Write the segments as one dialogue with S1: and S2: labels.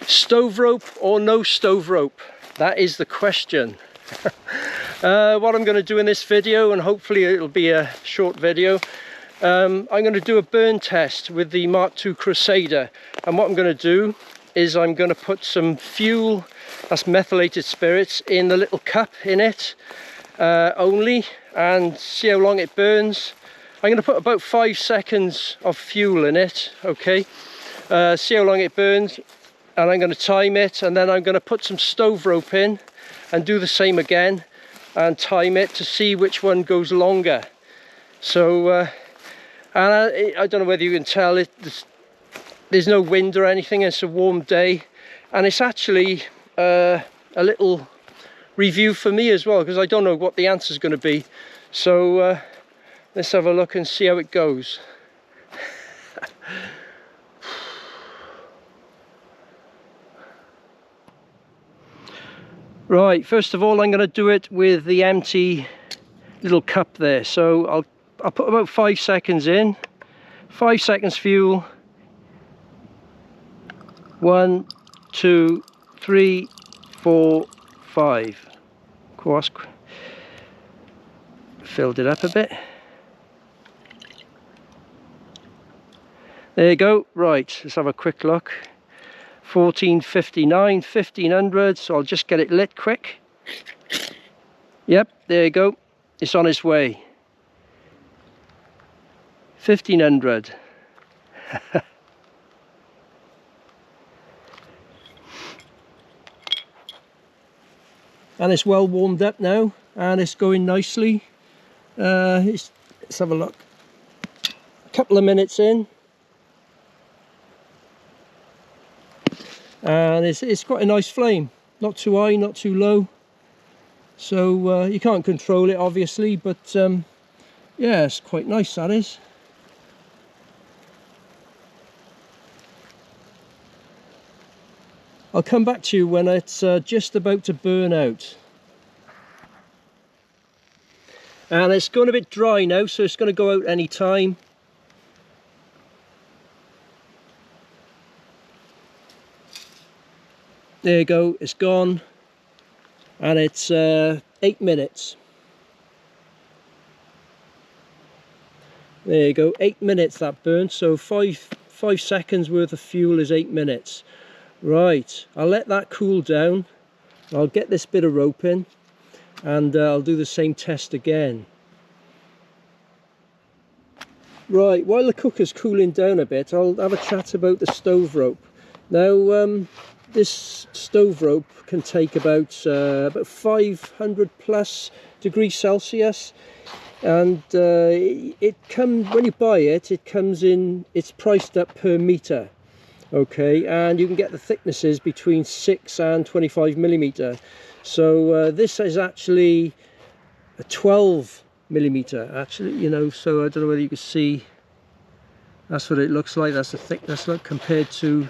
S1: Stove rope or no stove rope? That is the question. What I'm going to do in this video, and hopefully it'll be a short video, I'm going to do a burn test with the Mark II Crusader. And what I'm going to do is I'm going to put some fuel, that's methylated spirits, in the little cup in it only, and see how long it burns. I'm going to put about 5 seconds of fuel in it, okay? See how long it burns, and I'm going to time it, and then I'm going to put some stove rope in and do the same again and time it to see which one goes longer. So and I don't know whether you can tell it, there's no wind or anything, it's a warm day, and it's actually a little review for me as well, because I don't know what the answer is going to be. So let's have a look and see how it goes. Right, first of all I'm going to do it with the empty little cup there. So I'll put about 5 seconds in. 5 seconds fuel. 1, 2, 3, 4, 5. Of course, filled it up a bit. There you go. Right, let's have a quick look. 1459, 1500, so I'll just get it lit quick. Yep, there you go, it's on its way. 1500. And it's well warmed up now, and it's going nicely. Let's have a look. A couple of minutes in. And it's quite a nice flame, not too high, not too low, so you can't control it obviously, but yeah, it's quite nice, that is. I'll come back to you when it's just about to burn out. And it's gone a bit dry now, so it's going to go out any time. There you go, it's gone, and it's 8 minutes. There you go, 8 minutes that burnt, so 5 seconds worth of fuel is 8 minutes. Right, I'll let that cool down. I'll get this bit of rope in, and I'll do the same test again. Right, while the cooker's cooling down a bit, I'll have a chat about the stove rope. Now, this stove rope can take about 500 plus degrees Celsius, and when you buy it, it comes in, it's priced up per meter, okay, and you can get the thicknesses between 6 and 25 millimeter. So this is actually a 12 millimeter, actually, you know, so I don't know whether you can see, that's what it looks like, that's the thickness, look, compared to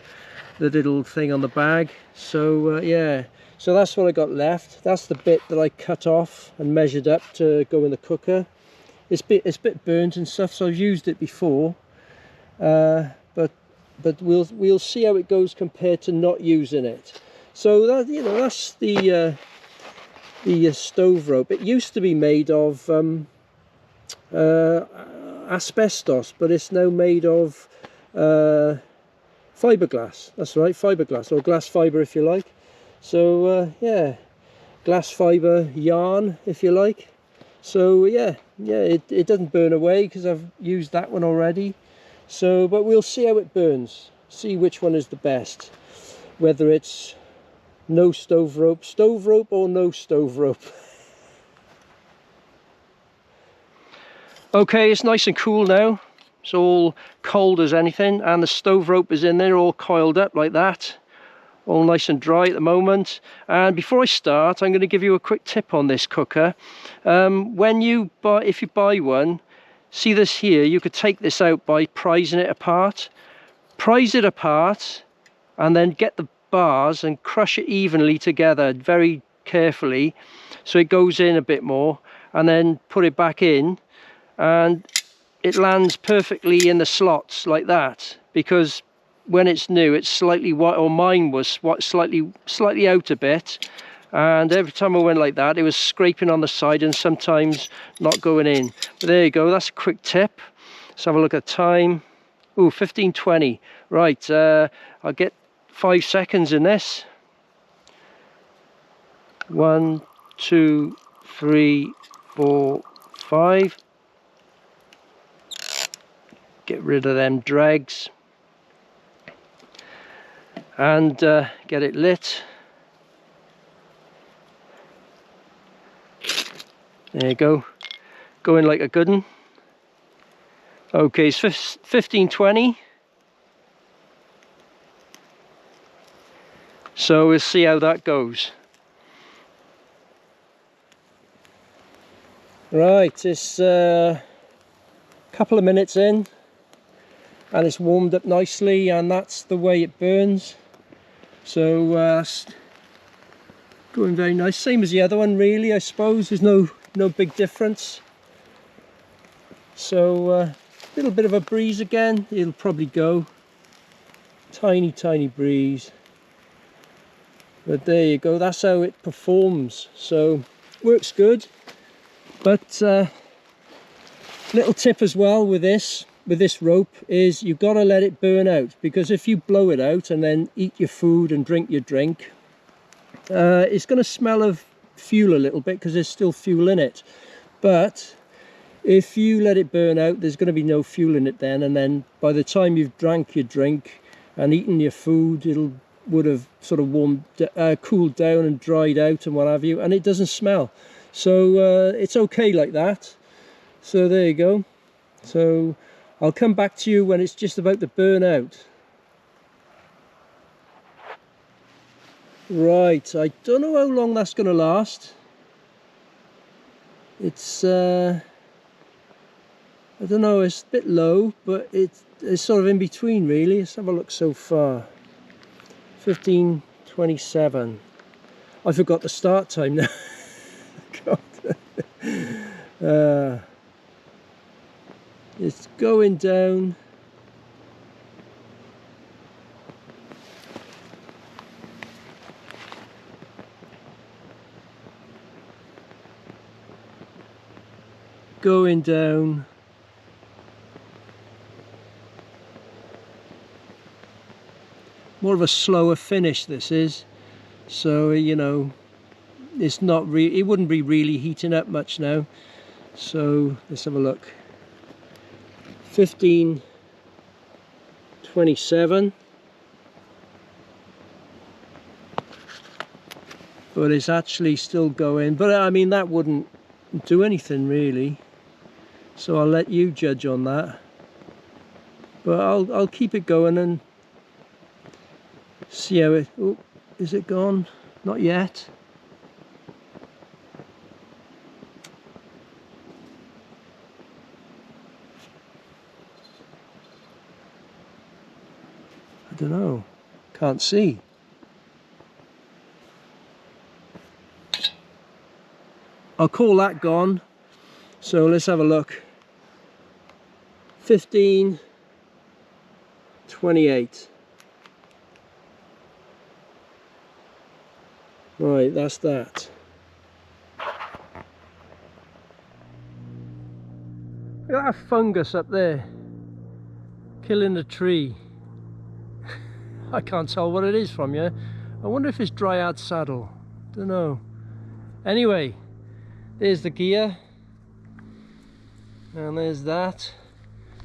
S1: the little thing on the bag. So yeah, so that's what I got left. That's the bit that I cut off and measured up to go in the cooker. It's a bit burnt and stuff, so I've used it before, but we'll see how it goes compared to not using it. So that, you know, that's the stove rope. It used to be made of asbestos, but it's now made of fiberglass. That's right, fiberglass, or glass fiber if you like. So yeah, glass fiber yarn if you like. So yeah, it doesn't burn away because I've used that one already. So, but we'll see how it burns, see which one is the best, whether it's no stove rope or no stove rope. Okay, it's nice and cool now. It's all cold as anything, and the stove rope is in there all coiled up like that, all nice and dry at the moment. And before I start, I'm going to give you a quick tip on this cooker. If you buy one, see this here, you could take this out by prizing it apart. Prize it apart and then get the bars and crush it evenly together very carefully so it goes in a bit more, and then put it back in and it lands perfectly in the slots like that, because when it's new, it's slightly white, or mine was slightly out a bit, and every time I went like that, it was scraping on the side and sometimes not going in. But there you go, that's a quick tip. Let's have a look at time. Ooh, 15:20. Right, I'll get 5 seconds in this. 1, 2, 3, 4, 5. Get rid of them dregs and get it lit. There you go, going like a good one. Okay, it's 15:20. So we'll see how that goes. Right, it's a couple of minutes in and it's warmed up nicely, and that's the way it burns. So it's going very nice, same as the other one really, I suppose. There's no big difference. So a little bit of a breeze again, it'll probably go. Tiny breeze. But there you go, that's how it performs. So works good. But little tip as well with this rope is you've got to let it burn out, because if you blow it out and then eat your food and drink your drink, it's going to smell of fuel a little bit because there's still fuel in it. But if you let it burn out, there's going to be no fuel in it then, and then by the time you've drank your drink and eaten your food, would have sort of cooled down and dried out and what have you, and it doesn't smell. So it's okay like that. So there you go. So I'll come back to you when it's just about to burn out. Right, I don't know how long that's going to last. It's I don't know, it's a bit low, but it's sort of in between really. Let's have a look so far. 15:27. I forgot the start time now. God. It's going down. Going down. More of a slower finish this is, so you know it's not it wouldn't be really heating up much now. So let's have a look. 15:27, but it's actually still going, but I mean that wouldn't do anything really, so I'll let you judge on that. But I'll keep it going and see how it... Oh, is it gone? Not yet. I don't know, can't see. I'll call that gone. So let's have a look. 15:28. Right, that's that. Look at that fungus up there, killing the tree. I can't tell what it is from you. I wonder if it's dryad saddle. Don't know. Anyway, there's the gear, and there's that.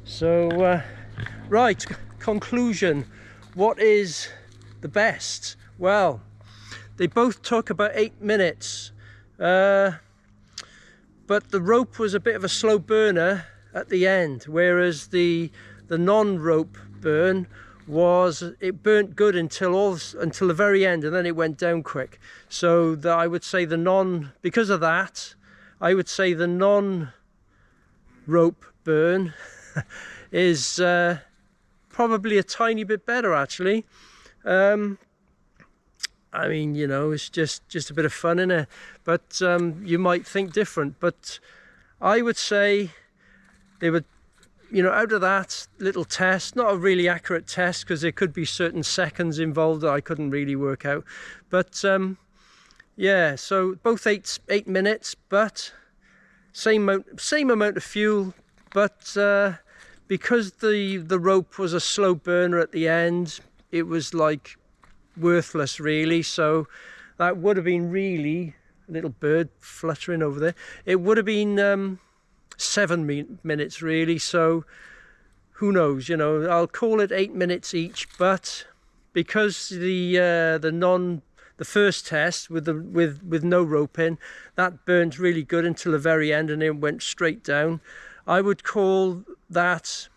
S1: So, right, conclusion. What is the best? Well, they both took about 8 minutes, but the rope was a bit of a slow burner at the end, whereas the non-rope burn it burnt good until the very end, and then it went down quick. So I would say because of that, I would say the non-rope burn is probably a tiny bit better actually. I mean, you know, it's just a bit of fun, innit? But you might think different, but I would say they were you know, out of that little test, not a really accurate test because there could be certain seconds involved that I couldn't really work out, but yeah, so both 8 minutes, but same amount of fuel, but because the rope was a slow burner at the end, it was like worthless really. So that would have been really, a little bird fluttering over there, it would have been 7 minutes really. So who knows, you know, I'll call it 8 minutes each, but because the first test with no rope in, that burnt really good until the very end and it went straight down, I would call that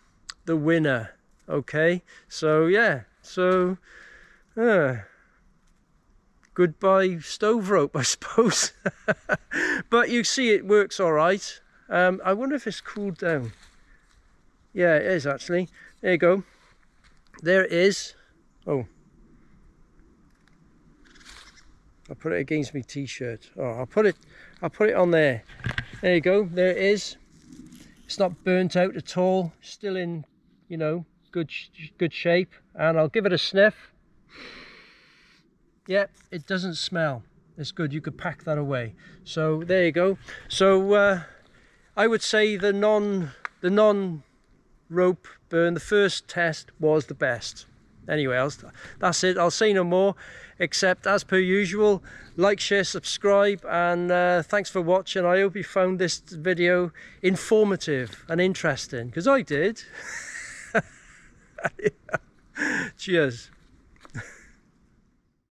S1: the winner. Okay, so yeah, so goodbye stove rope, I suppose. But you see it works all right. I wonder if it's cooled down. Yeah, it is actually. There you go. There it is. Oh, I'll put it against my t-shirt. Oh, I'll put it on there. There you go. There it is. It's not burnt out at all. Still in, you know, good shape. And I'll give it a sniff. Yep, it doesn't smell. It's good. You could pack that away. So there you go. So I would say the non rope burn, the first test was the best. Anyway, that's it. I'll say no more, except as per usual, like, share, subscribe, and thanks for watching. I hope you found this video informative and interesting, because I did. Cheers.